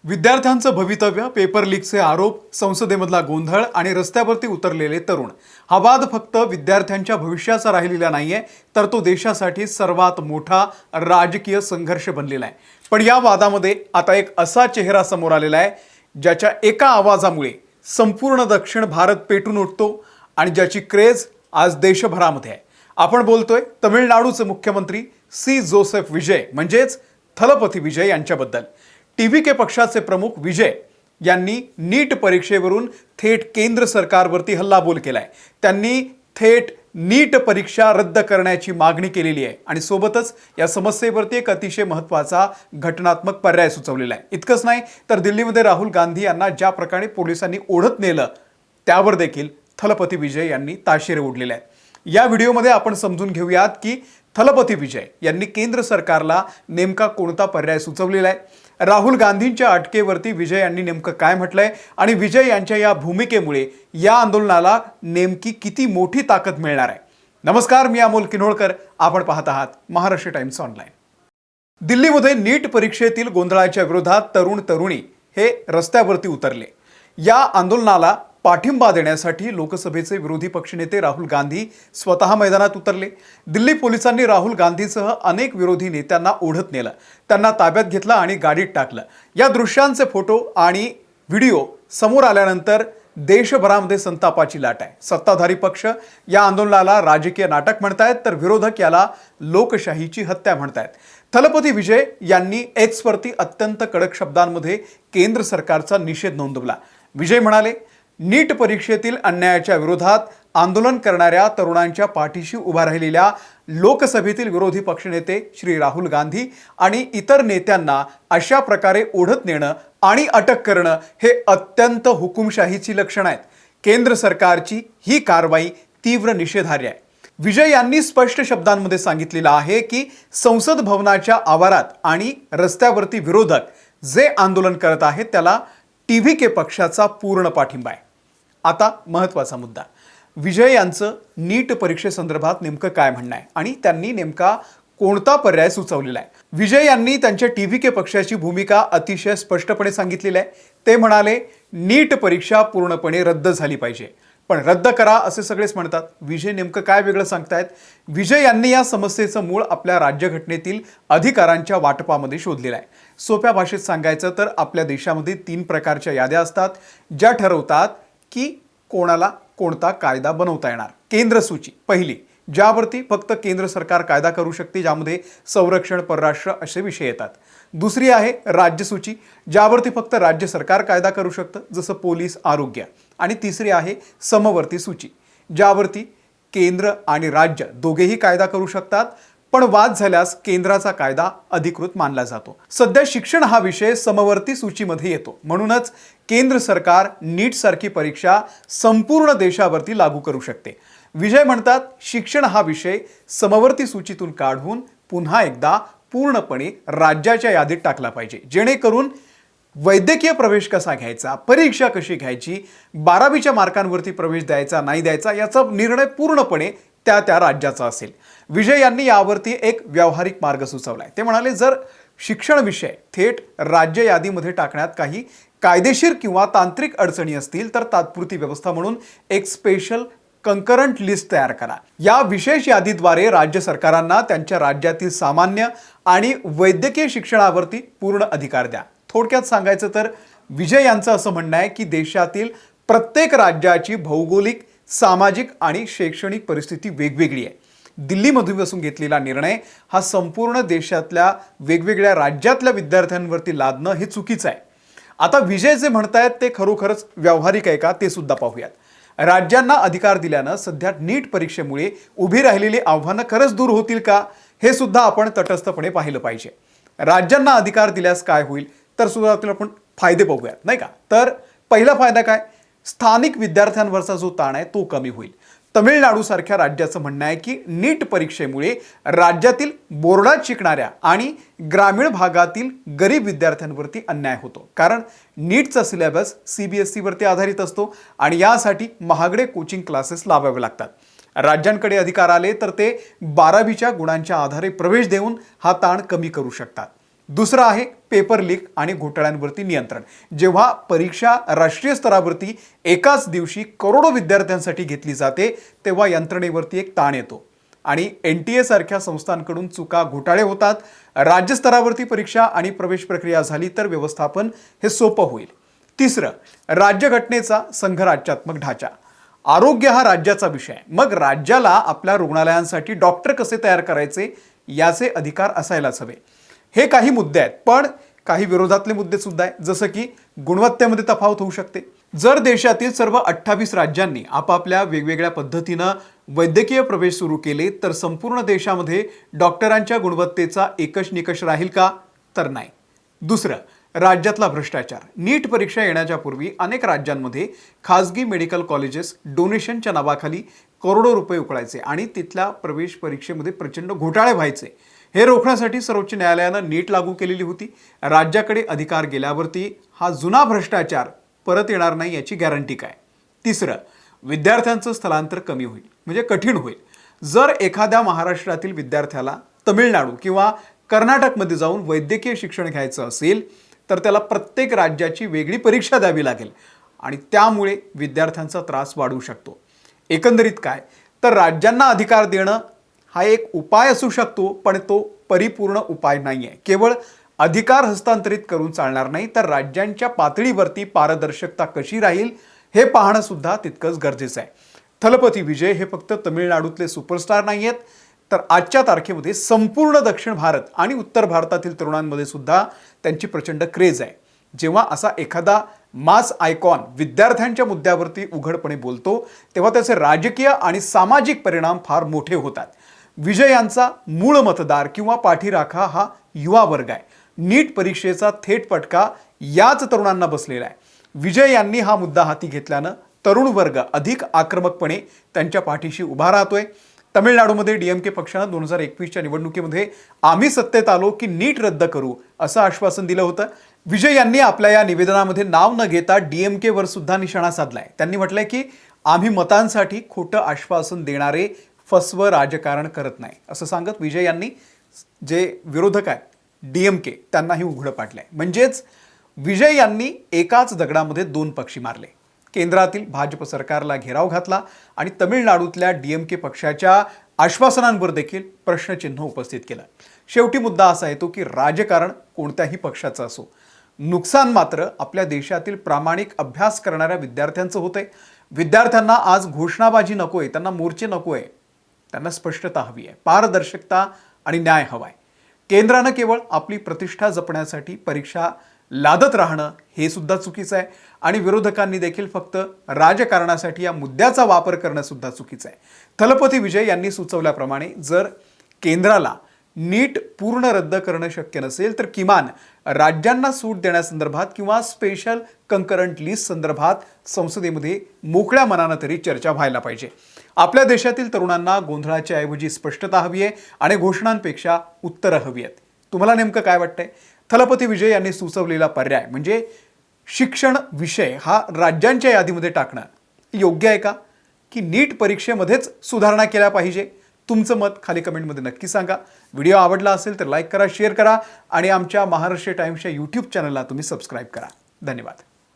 विद्यार्थ्यांचं भवितव्य, पेपर लीकचे आरोप, संसदेमधला गोंधळ आणि रस्त्यावरती उतरलेले तरुण हा वाद फक्त विद्यार्थ्यांच्या भविष्याचा राहिलेला नाहीये, तर तो देशासाठी सर्वात मोठा राजकीय संघर्ष बनलेला आहे। पण या वादामध्ये आता एक असा चेहरा समोर आलेला आहे ज्याच्या एका आवाजामुळे संपूर्ण दक्षिण भारत पेटून उठतो आणि ज्याची क्रेज आज देशभरामध्ये आहे। आपण बोलतोय तमिळनाडूचे मुख्यमंत्री सी जोसेफ विजय म्हणजेच थलपती विजय यांच्याबद्दल। टीव्हीके पक्षाचे प्रमुख विजय यांनी नीट परीक्षेवरून थेट केंद्र सरकारवरती हल्लाबोल केलाय। त्यांनी थेट नीट परीक्षा रद्द करण्याची मागणी केलेली आहे आणि सोबतच या समस्येवरती एक अतिशय महत्त्वाचा घटनात्मक पर्याय सुचवलेला आहे। इतकंच नाही तर दिल्लीमध्ये राहुल गांधी यांना ज्या प्रकारे पोलिसांनी ओढत नेलं त्यावर देखील थलपती विजय यांनी ताशेरे ओढलेले आहेत। या व्हिडिओमध्ये आपण समजून घेऊयात की थलपती विजय यांनी केंद्र सरकारला नेमका कोणता पर्याय सुचवलेला आहे। राहुल गांधींच्या अटकेवरती विजय यांनी नेमकं काय म्हटलंय आणि विजय यांच्या या भूमिकेमुळे या आंदोलनाला नेमकी किती मोठी ताकद मिळणार आहे। नमस्कार, मी अमोल किन्होळकर, आपण पाहत आहात महाराष्ट्र टाइम्स ऑनलाइन। दिल्लीमध्ये नीट परीक्षेतील गोंधळाच्या विरोधात तरुण तरुणी हे रस्त्यावरती उतरले। या आंदोलनाला पाठिंबा देण्यासाठी लोकसभेचे विरोधी पक्षनेते राहुल गांधी स्वतः मैदानात उतरले। दिल्ली पोलिसांनी राहुल गांधीसह अनेक विरोधी नेत्यांना ओढत नेलं, त्यांना ताब्यात घेतलं आणि गाडीत टाकलं। या दृश्यांचे फोटो आणि व्हिडिओ समोर आल्यानंतर देशभरामध्ये संतापाची लाट आहे। सत्ताधारी पक्ष या आंदोलनाला राजकीय नाटक म्हणतायत, तर विरोधक याला लोकशाहीची हत्या म्हणतायत। थलपती विजय यांनी एक्सवरती अत्यंत कडक शब्दांमध्ये केंद्र सरकारचा निषेध नोंदवला। विजय म्हणाले, नीट परीक्षेतील अन्यायाच्या विरोधात आंदोलन करणाऱ्या तरुणांच्या पाठीशी उभा राहिलेल्या लोकसभेतील विरोधी पक्षनेते श्री राहुल गांधी आणि इतर नेत्यांना अशा प्रकारे ओढत नेणं आणि अटक करणं हे अत्यंत हुकुमशाहीची लक्षणं आहेत। केंद्र सरकारची ही कारवाई तीव्र निषेधार्ह आहे। विजय यांनी स्पष्ट शब्दांमध्ये सांगितलेलं आहे की संसद भवनाच्या आवारात आणि रस्त्यावरती विरोधक जे आंदोलन करत आहेत त्याला टीव्हीके पक्षाचा पूर्ण पाठिंबा आहे। आता महत्त्वाचा मुद्दा, विजय यांचं नीट परीक्षेसंदर्भात नेमकं काय म्हणणं आहे आणि त्यांनी नेमका कोणता पर्याय सुचवलेला आहे। विजय यांनी त्यांच्या टीव्हीके पक्षाची भूमिका अतिशय स्पष्टपणे सांगितलेली आहे। ते म्हणाले, नीट परीक्षा पूर्णपणे रद्द झाली पाहिजे, पण रद्द करा असे सगळेच म्हणतात। विजय नेमकं काय वेगळं सांगतायत? विजय यांनी या समस्येचं मूळ आपल्या राज्यघटनेतील अधिकारांच्या वाटपामध्ये शोधलेलं आहे। सोप्या भाषेत सांगायचं तर आपल्या देशामध्ये 3 प्रकारच्या याद्या असतात ज्या ठरवतात की कोणाला कोणता कायदा बनवता येणार। केंद्र सूची पहिली, ज्यावरती फक्त केंद्र सरकार कायदा करू शकते, ज्यामध्ये संरक्षण, परराष्ट्र असे विषय येतात। दुसरी आहे राज्य सूची, ज्यावरती फक्त राज्य सरकार कायदा करू शकतं, जसं पोलीस, आरोग्य। आणि तिसरी आहे समवर्ती सूची, ज्यावरती केंद्र आणि राज्य दोघेही कायदा करू शकतात, पण वाद झाल्यास केंद्राचा कायदा अधिकृत मानला जातो। सध्या शिक्षण हा विषय समवर्ती सूचीमध्ये येतो, म्हणूनच केंद्र सरकार नीट सारखी परीक्षा संपूर्ण देशावरती लागू करू शकते। विजय म्हणतात, शिक्षण हा विषय समवर्ती सूचीतून काढून पुन्हा एकदा पूर्णपणे राज्याच्या यादीत टाकला पाहिजे, जेणेकरून वैद्यकीय प्रवेश कसा घ्यायचा, परीक्षा कशी घ्यायची, 12वीच्या मार्कांवरती प्रवेश द्यायचा नाही द्यायचा याचा निर्णय पूर्णपणे त्या राज्याचा असेल। विजय यांनी यावरती एक व्यावहारिक मार्ग सुचवलाय। ते म्हणाले, जर शिक्षण विषय थेट राज्य यादीमध्ये टाकण्यात काही कायदेशीर किंवा तांत्रिक अडचणी असतील तर तात्पुरती व्यवस्था म्हणून एक स्पेशल कंकरंट लिस्ट तयार करा। या विशेष यादीद्वारे राज्य सरकारांना त्यांच्या राज्यातील सामान्य आणि वैद्यकीय शिक्षणावरती पूर्ण अधिकार द्या। थोडक्यात सांगायचं तर विजय यांचं असं म्हणणं आहे की देशातील प्रत्येक राज्याची भौगोलिक, सामाजिक आणि शैक्षणिक परिस्थिती वेगवेगळी आहे। दिल्लीमध्ये बसून घेतलेला निर्णय हा संपूर्ण देशातल्या वेगवेगळ्या राज्यातल्या विद्यार्थ्यांवरती लादणं हे चुकीचं आहे। आता विजय जे म्हणतायत ते खरोखरच व्यावहारिक आहे का ते सुद्धा पाहूयात। राज्यांना अधिकार दिल्यानं सध्या नीट परीक्षेमुळे उभी राहिलेली आव्हानं खरंच दूर होतील का हे सुद्धा आपण तटस्थपणे पाहिलं पाहिजे। राज्यांना अधिकार दिल्यास काय होईल तर सुरुवातीला आपण फायदे बघूयात, नाही का? तर पहिला फायदा काय, स्थानिक विद्यार्थ्यांवरचा जो ताण आहे तो कमी होईल। तमिळनाडू सारख्या राज्याचं म्हणणं आहे की नीट परीक्षेमुळे राज्यातील बोर्डात शिकणाऱ्या आणि ग्रामीण भागातील गरीब विद्यार्थ्यांवरती अन्याय होतो, कारण नीटचा सिलेबस CBSE वरती आधारित असतो आणि यासाठी महागडे कोचिंग क्लासेस लावावे लागतात। राज्यांकडे अधिकार आले तर ते 12वीच्या गुणांच्या आधारे प्रवेश देऊन हा ताण कमी करू शकतात। दुसरं आहे पेपर लीक आणि घोटाळ्यांवरती नियंत्रण. जेव्हा परीक्षा राष्ट्रीय स्तरावरती एकाच दिवशी करोडो विद्यार्थ्यांसाठी घेतली जाते तेव्हा यंत्रणेवरती एक ताण येतो आणि NTA सारख्या संस्थांकडून चुका घोटाळे होतात. राज्य स्तरावरती परीक्षा आणि प्रवेश प्रक्रिया झाली तर व्यवस्थापन हे सोपं होईल. तिसरं, राज्यघटनेचा संघराज्यात्मक ढाचा. आरोग्य हा राज्याचा विषय आहे. मग राज्याला आपल्या रुग्णालयांसाठी डॉक्टर कसे तयार करायचे याचे अधिकार असायलाच हवे. हे काही मुद्दे आहेत, पण काही विरोधातले मुद्दे सुद्धा आहेत, जसं की गुणवत्तेमध्ये तफावत होऊ शकते. जर देशातील सर्व 28 राज्यांनी आपापल्या वेगवेगळ्या पद्धतीनं वैद्यकीय प्रवेश सुरू केले तर संपूर्ण देशामध्ये डॉक्टरांच्या गुणवत्तेचा एकच निकष राहील का? तर नाही. दुसरं, राज्यातला भ्रष्टाचार. नीट परीक्षा येण्याच्या पूर्वी अनेक राज्यांमध्ये खासगी मेडिकल कॉलेजेस डोनेशनच्या नावाखाली करोडो रुपये उकळायचे आणि तिथल्या प्रवेश परीक्षेमध्ये प्रचंड घोटाळे व्हायचे. हे रोखण्यासाठी सर्वोच्च न्यायालयानं नीट लागू केलेली होती. राज्याकडे अधिकार गेल्यावरती हा जुना भ्रष्टाचार परत येणार नाही याची गॅरंटी काय? तिसरं, विद्यार्थ्यांचं स्थलांतर कमी होईल, म्हणजे कठीण होईल. जर एखाद्या महाराष्ट्रातील विद्यार्थ्याला तमिळनाडू किंवा कर्नाटकमध्ये जाऊन वैद्यकीय शिक्षण घ्यायचं असेल तर त्याला प्रत्येक राज्याची वेगळी परीक्षा द्यावी लागेल आणि त्यामुळे विद्यार्थ्यांचा त्रास वाढू शकतो. एकंदरीत काय, तर राज्यांना अधिकार देणं हा एक उपाय असू शकतो, पण तो परिपूर्ण उपाय नाही आहे. केवळ अधिकार हस्तांतरित करून चालणार नाही, तर राज्यांच्या पातळीवरती पारदर्शकता कशी राहील हे पाहणं सुद्धा तितकंच गरजेचं आहे. थलपती विजय हे फक्त तमिळनाडूतले सुपरस्टार नाही आहेत, तर आजच्या तारखेमध्ये संपूर्ण दक्षिण भारत आणि उत्तर भारतातील तरुणांमध्ये सुद्धा त्यांची प्रचंड क्रेज आहे. जेव्हा असा एखादा मास आयकॉन विद्यार्थ्यांच्या मुद्द्यावरती उघडपणे बोलतो तेव्हा त्याचे राजकीय आणि सामाजिक परिणाम फार मोठे होतात. विजय यांचा मूळ मतदार किंवा पाठीराखा हा युवा वर्ग आहे. नीट परीक्षेचा थेट फटका याच तरुणांना बसलेला आहे. विजय यांनी हा मुद्दा हाती घेतल्यानं तरुण वर्ग अधिक आक्रमकपणे त्यांच्या पाठीशी उभा राहतोय. तमिळनाडूमध्ये DMK पक्षानं 2021च्या निवडणुकीमध्ये आम्ही सत्तेत आलो की नीट रद्द करू असं आश्वासन दिलं होतं. विजय यांनी आपल्या या निवेदनामध्ये नाव न घेता DMK वर सुद्धा निशाणा साधलाय. त्यांनी म्हटलंय की आम्ही मतांसाठी खोटं आश्वासन देणारे फसवं राजकारण करत नाही असं सांगत विजय यांनी जे विरोधक आहेत DMK त्यांनाही उघडं पाडलंय. म्हणजेच विजय यांनी एकाच दगडामध्ये दोन पक्षी मारले. केंद्रातील भाजप सरकारला घेराव घातला आणि तमिळनाडूतल्या DMK पक्षाच्या आश्वासनांवर देखील प्रश्नचिन्ह उपस्थित केलं. शेवटी मुद्दा असा येतो की राजकारण कोणत्याही पक्षाचं असो, नुकसान मात्र आपल्या देशातील प्रामाणिक अभ्यास करणाऱ्या विद्यार्थ्यांचं होतंय. विद्यार्थ्यांना आज घोषणाबाजी नकोय, त्यांना मोर्चे नकोय, त्यांना स्पष्टता हवी आहे, पारदर्शकता आणि न्याय हवाय. केंद्रानं केवळ आपली प्रतिष्ठा जपण्यासाठी परीक्षा लादत राहणं हे सुद्धा चुकीचं आहे आणि विरोधकांनी देखील फक्त राजकारणासाठी या मुद्द्याचा वापर करणं सुद्धा चुकीचं आहे. थलपती विजय यांनी सुचवल्याप्रमाणे जर केंद्राला नीट पूर्ण रद्द करणं शक्य नसेल तर किमान राज्यांना सूट देण्यासंदर्भात किंवा स्पेशल कंकरंट लिस्ट संदर्भात संसदेमध्ये मोकळ्या मनानं तरी चर्चा व्हायला पाहिजे. आपल्या देशातील तरुणांना गोंधळाच्या ऐवजी स्पष्टता हवी आहे आणि घोषणांपेक्षा उत्तरं हवी आहेत. तुम्हाला नेमकं काय वाटतंय? थलपती विजय यांनी सुचवलेला पर्याय म्हणजे शिक्षण विषय हा राज्यांच्या यादीमध्ये टाकणं योग्य आहे का, की नीट परीक्षेमध्येच सुधारणा केल्या पाहिजे? तुमचं मत खाली कमेंटमध्ये नक्की सांगा. व्हिडिओ आवडला असेल तर लाईक करा, शेअर करा आणि आमच्या महाराष्ट्र टाइम्सच्या YouTube चॅनलला तुम्ही सबस्क्राईब करा. धन्यवाद.